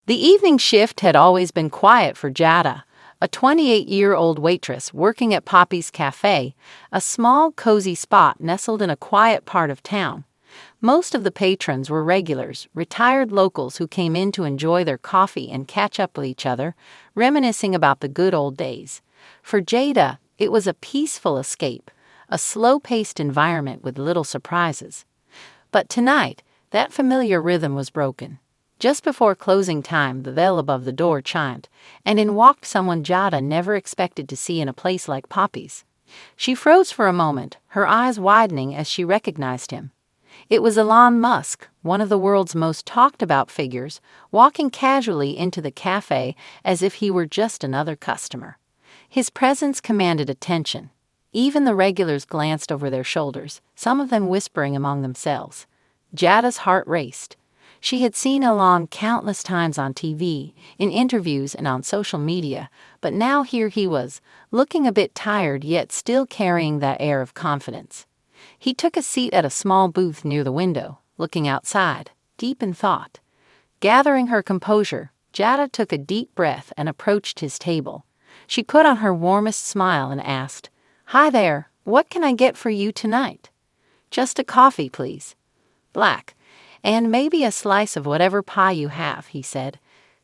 The evening shift had always been quiet for Jada, a 28-year-old waitress working at Poppy's Cafe, a small, cozy spot nestled in a quiet part of town. Most of the patrons were regulars, retired locals who came in to enjoy their coffee and catch up with each other, reminiscing about the good old days. For Jada, it was a peaceful escape, a slow-paced environment with little surprises. But tonight, that familiar rhythm was broken. Just before closing time, the bell above the door chimed, and in walked someone Jada never expected to see in a place like Poppy's. She froze for a moment, her eyes widening as she recognized him. It was Elon Musk, one of the world's most talked-about figures, walking casually into the cafe as if he were just another customer. His presence commanded attention. Even the regulars glanced over their shoulders, some of them whispering among themselves. Jada's heart raced. She had seen Elon countless times on TV, in interviews and on social media, but now here he was, looking a bit tired yet still carrying that air of confidence. He took a seat at a small booth near the window, looking outside, deep in thought. Gathering her composure, Jada took a deep breath and approached his table. She put on her warmest smile and asked, "Hi there, what can I get for you tonight?" "Just a coffee, please." "Black. And maybe a slice of whatever pie you have," he said.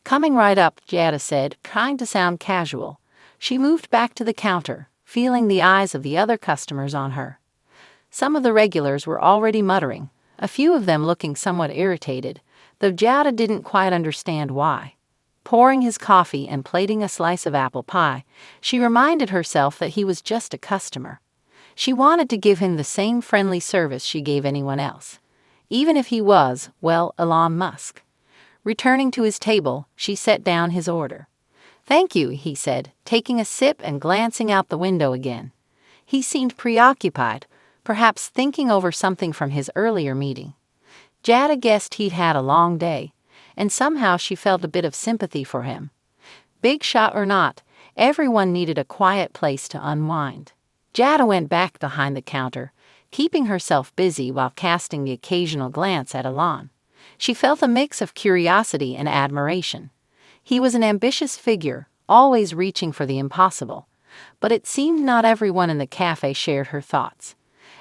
"Coming right up," Jada said, trying to sound casual. She moved back to the counter, feeling the eyes of the other customers on her. Some of the regulars were already muttering, a few of them looking somewhat irritated, though Jada didn't quite understand why. Pouring his coffee and plating a slice of apple pie, she reminded herself that he was just a customer. She wanted to give him the same friendly service she gave anyone else, even if he was, well, Elon Musk. Returning to his table, she set down his order. "Thank you," he said, taking a sip and glancing out the window again. He seemed preoccupied, perhaps thinking over something from his earlier meeting. Jada guessed he'd had a long day, and somehow she felt a bit of sympathy for him. Big shot or not, everyone needed a quiet place to unwind. Jada went back behind the counter, keeping herself busy while casting the occasional glance at Elon. She felt a mix of curiosity and admiration. He was an ambitious figure, always reaching for the impossible, but it seemed not everyone in the cafe shared her thoughts.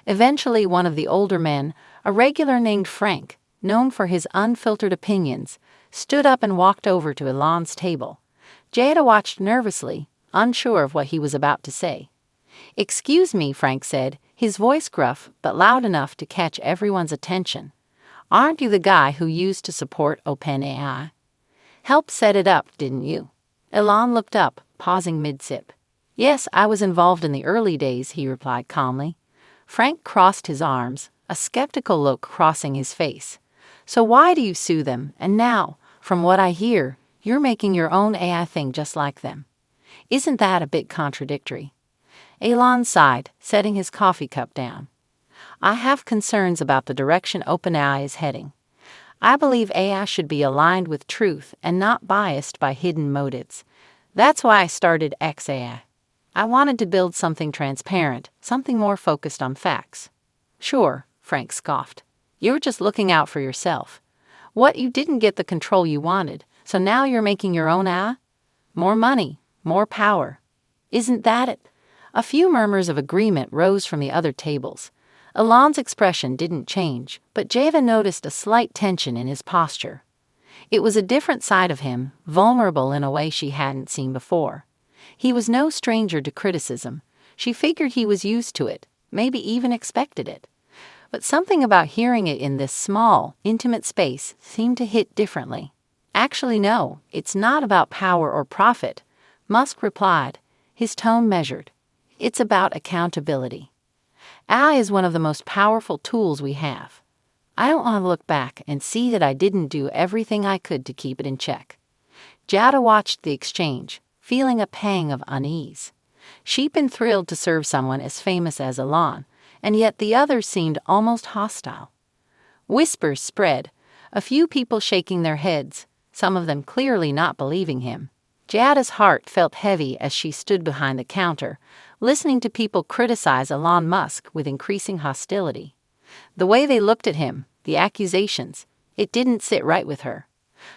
Eventually, one of the older men, a regular named Frank, known for his unfiltered opinions, stood up and walked over to Elon's table. Jada watched nervously, unsure of what he was about to say. "Excuse me," Frank said, his voice gruff but loud enough to catch everyone's attention. "Aren't you the guy who used to support OpenAI? Helped set it up, didn't you?" Elon looked up, pausing mid-sip. "Yes, I was involved in the early days," he replied calmly. Frank crossed his arms, a skeptical look crossing his face. "So why do you sue them? And now, from what I hear, you're making your own AI thing just like them. Isn't that a bit contradictory?" Elon sighed, setting his coffee cup down. "I have concerns about the direction OpenAI is heading. I believe AI should be aligned with truth and not biased by hidden motives. That's why I started XAI. I wanted to build something transparent, something more focused on facts." "Sure," Frank scoffed. "You're just looking out for yourself. What, you didn't get the control you wanted, so now you're making your own AI? More money, more power. Isn't that it?" A few murmurs of agreement rose from the other tables. Elon's expression didn't change, but Jada noticed a slight tension in his posture. It was a different side of him, vulnerable in a way she hadn't seen before. He was no stranger to criticism. She figured he was used to it, maybe even expected it. But something about hearing it in this small, intimate space seemed to hit differently. "Actually, no, it's not about power or profit," Musk replied, his tone measured. "It's about accountability. AI is one of the most powerful tools we have. I don't want to look back and see that I didn't do everything I could to keep it in check." Jada watched the exchange, feeling a pang of unease. She'd been thrilled to serve someone as famous as Elon, and yet the others seemed almost hostile. Whispers spread, a few people shaking their heads, some of them clearly not believing him. Jada's heart felt heavy as she stood behind the counter, listening to people criticize Elon Musk with increasing hostility. The way they looked at him, the accusations, it didn't sit right with her.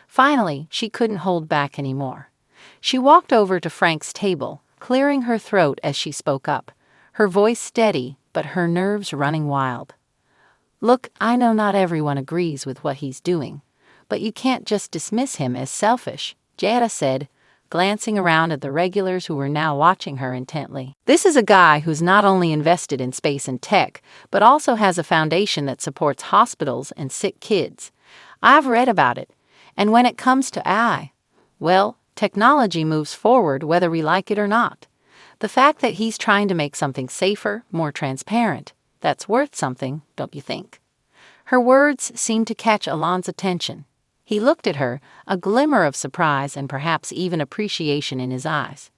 Finally, she couldn't hold back anymore. She walked over to Frank's table, clearing her throat as she spoke up, her voice steady, but her nerves running wild. "Look, I know not everyone agrees with what he's doing, but you can't just dismiss him as selfish," Jada said, glancing around at the regulars who were now watching her intently. "This is a guy who's not only invested in space and tech, but also has a foundation that supports hospitals and sick kids. I've read about it, and when it comes to AI, well, technology moves forward whether we like it or not. The fact that he's trying to make something safer, more transparent, that's worth something, don't you think?" Her words seemed to catch Alon's attention. He looked at her, a glimmer of surprise and perhaps even appreciation in his eyes.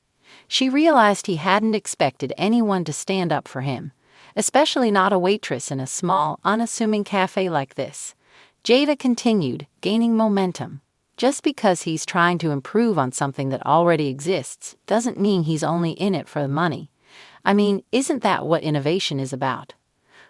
She realized he hadn't expected anyone to stand up for him, especially not a waitress in a small, unassuming cafe like this. Jada continued, gaining momentum. "Just because he's trying to improve on something that already exists doesn't mean he's only in it for the money. I mean, isn't that what innovation is about?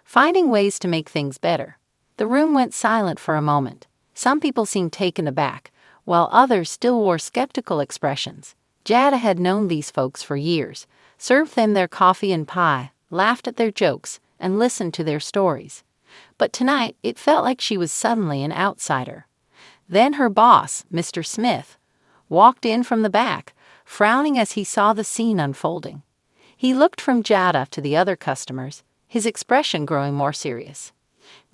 Finding ways to make things better." The room went silent for a moment. Some people seemed taken aback, while others still wore skeptical expressions. Jada had known these folks for years, served them their coffee and pie, laughed at their jokes, and listened to their stories. But tonight, it felt like she was suddenly an outsider. Then her boss, Mr. Smith, walked in from the back, frowning as he saw the scene unfolding. He looked from Jada to the other customers, his expression growing more serious.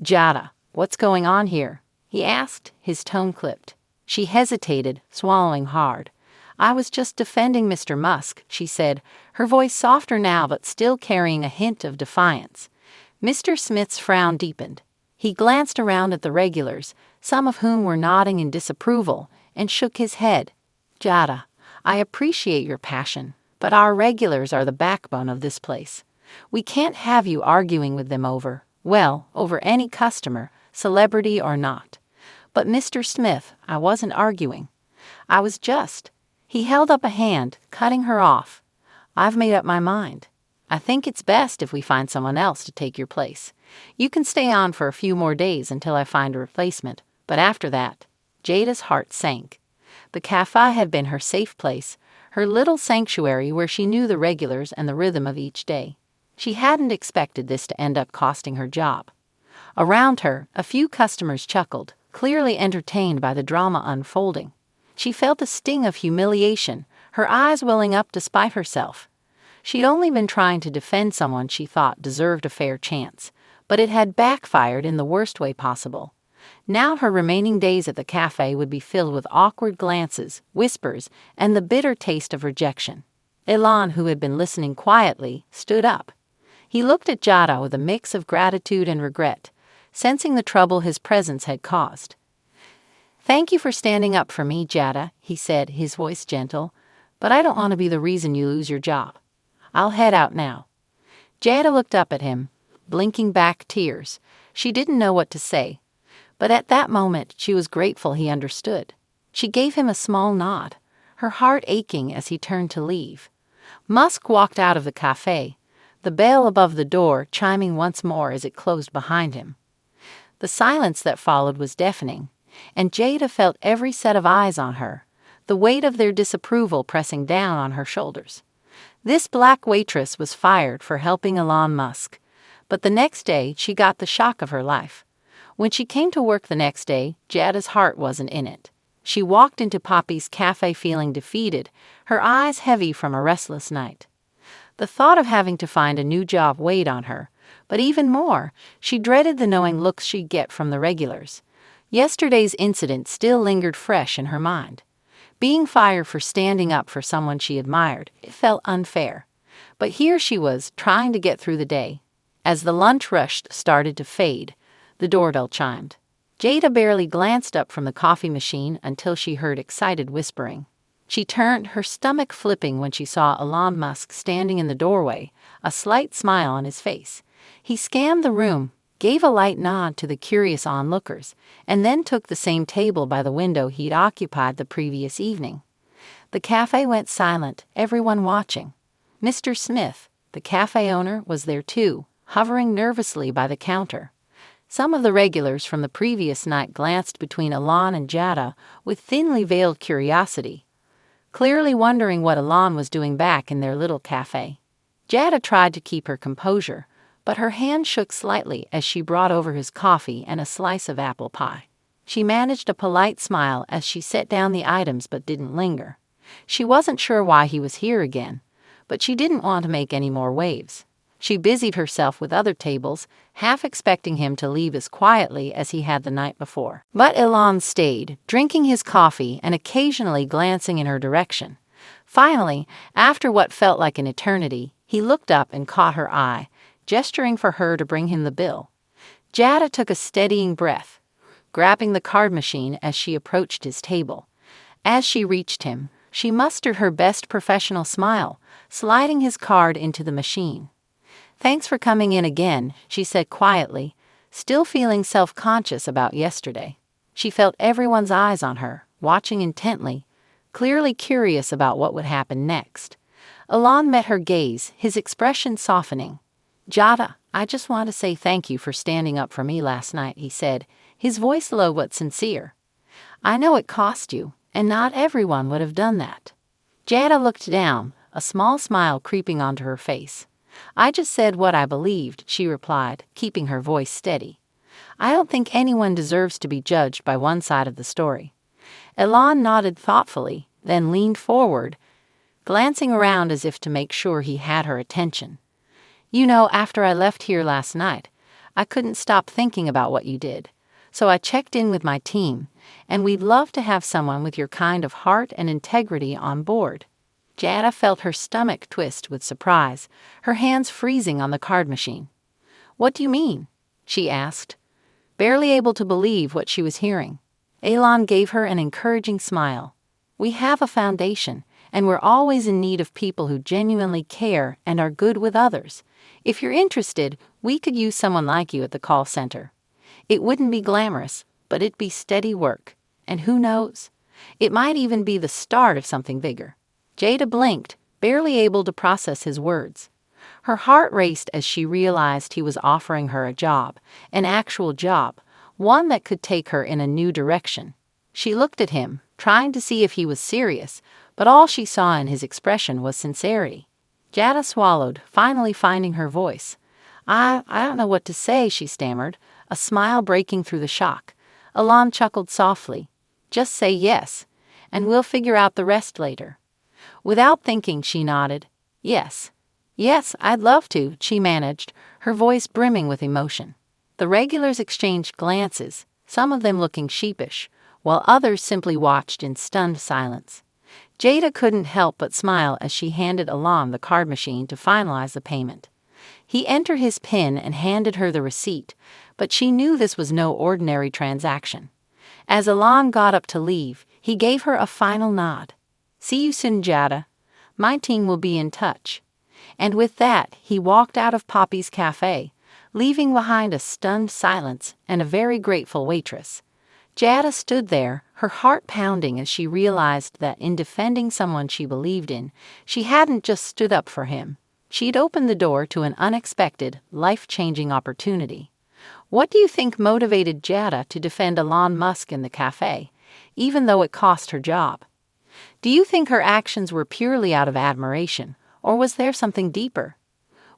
"Jada, what's going on here?" he asked, his tone clipped. She hesitated, swallowing hard. "I was just defending Mr. Musk," she said, her voice softer now but still carrying a hint of defiance. Mr. Smith's frown deepened. He glanced around at the regulars, some of whom were nodding in disapproval, and shook his head. "Jada, I appreciate your passion, but our regulars are the backbone of this place. We can't have you arguing with them over any customer, celebrity or not." "But Mr. Smith, I wasn't arguing. I was just—" He held up a hand, cutting her off. "I've made up my mind. I think it's best if we find someone else to take your place. You can stay on for a few more days until I find a replacement, but after that—" Jada's heart sank. The cafe had been her safe place, her little sanctuary where she knew the regulars and the rhythm of each day. She hadn't expected this to end up costing her job. Around her, a few customers chuckled, clearly entertained by the drama unfolding. She felt a sting of humiliation, her eyes welling up despite herself. She'd only been trying to defend someone she thought deserved a fair chance, but it had backfired in the worst way possible. Now her remaining days at the cafe would be filled with awkward glances, whispers, and the bitter taste of rejection. Alon, who had been listening quietly, stood up. He looked at Jada with a mix of gratitude and regret, sensing the trouble his presence had caused. "Thank you for standing up for me, Jada," he said, his voice gentle, "but I don't want to be the reason you lose your job. I'll head out now." Jada looked up at him, blinking back tears. She didn't know what to say, but at that moment she was grateful he understood. She gave him a small nod, her heart aching as he turned to leave. Musk walked out of the cafe, the bell above the door chiming once more as it closed behind him. The silence that followed was deafening, and Jada felt every set of eyes on her, the weight of their disapproval pressing down on her shoulders. This black waitress was fired for helping Elon Musk, but the next day she got the shock of her life. When she came to work the next day, Jada's heart wasn't in it. She walked into Poppy's cafe feeling defeated, her eyes heavy from a restless night. The thought of having to find a new job weighed on her, but even more, she dreaded the knowing looks she'd get from the regulars. Yesterday's incident still lingered fresh in her mind. Being fired for standing up for someone she admired, it felt unfair. But here she was, trying to get through the day. As the lunch rush started to fade, the doorbell chimed. Jada barely glanced up from the coffee machine until she heard excited whispering. She turned, her stomach flipping when she saw Elon Musk standing in the doorway, a slight smile on his face. He scanned the room, gave a light nod to the curious onlookers, and then took the same table by the window he'd occupied the previous evening. The cafe went silent, everyone watching. Mr. Smith, the cafe owner, was there too, hovering nervously by the counter. Some of the regulars from the previous night glanced between Alon and Jada with thinly veiled curiosity, clearly wondering what Alon was doing back in their little cafe. Jada tried to keep her composure, but her hand shook slightly as she brought over his coffee and a slice of apple pie. She managed a polite smile as she set down the items but didn't linger. She wasn't sure why he was here again, but she didn't want to make any more waves. She busied herself with other tables, half expecting him to leave as quietly as he had the night before. But Alon stayed, drinking his coffee and occasionally glancing in her direction. Finally, after what felt like an eternity, he looked up and caught her eye, gesturing for her to bring him the bill. Jada took a steadying breath, grabbing the card machine as she approached his table. As she reached him, she mustered her best professional smile, sliding his card into the machine. "Thanks for coming in again," she said quietly, still feeling self-conscious about yesterday. She felt everyone's eyes on her, watching intently, clearly curious about what would happen next. Alon met her gaze, his expression softening. "Jada, I just want to say thank you for standing up for me last night," he said, his voice low but sincere. "I know it cost you, and not everyone would have done that." Jada looked down, a small smile creeping onto her face. "I just said what I believed," she replied, keeping her voice steady. "I don't think anyone deserves to be judged by one side of the story." Alon nodded thoughtfully, then leaned forward, glancing around as if to make sure he had her attention. "You know, after I left here last night, I couldn't stop thinking about what you did. So I checked in with my team, and we'd love to have someone with your kind of heart and integrity on board." Jada felt her stomach twist with surprise, her hands freezing on the card machine. "What do you mean?" she asked, barely able to believe what she was hearing. Alon gave her an encouraging smile. "We have a foundation, and we're always in need of people who genuinely care and are good with others. If you're interested, we could use someone like you at the call center. It wouldn't be glamorous, but it'd be steady work. And who knows? It might even be the start of something bigger." Jada blinked, barely able to process his words. Her heart raced as she realized he was offering her a job, an actual job, one that could take her in a new direction. She looked at him, trying to see if he was serious, but all she saw in his expression was sincerity. Jada swallowed, finally finding her voice. I don't know what to say," she stammered, a smile breaking through the shock. Alon chuckled softly. "Just say yes, and we'll figure out the rest later." Without thinking, she nodded. "Yes. Yes, I'd love to," she managed, her voice brimming with emotion. The regulars exchanged glances, some of them looking sheepish, while others simply watched in stunned silence. Jada couldn't help but smile as she handed Alon the card machine to finalize the payment. He entered his PIN and handed her the receipt, but she knew this was no ordinary transaction. As Alon got up to leave, he gave her a final nod. "See you soon, Jada. My team will be in touch." And with that, he walked out of Poppy's cafe, leaving behind a stunned silence and a very grateful waitress. Jada stood there, her heart pounding as she realized that in defending someone she believed in, she hadn't just stood up for him. She'd opened the door to an unexpected, life-changing opportunity. What do you think motivated Jada to defend Elon Musk in the cafe, even though it cost her job? Do you think her actions were purely out of admiration, or was there something deeper?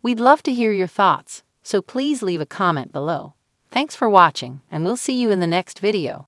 We'd love to hear your thoughts, so please leave a comment below. Thanks for watching, and we'll see you in the next video.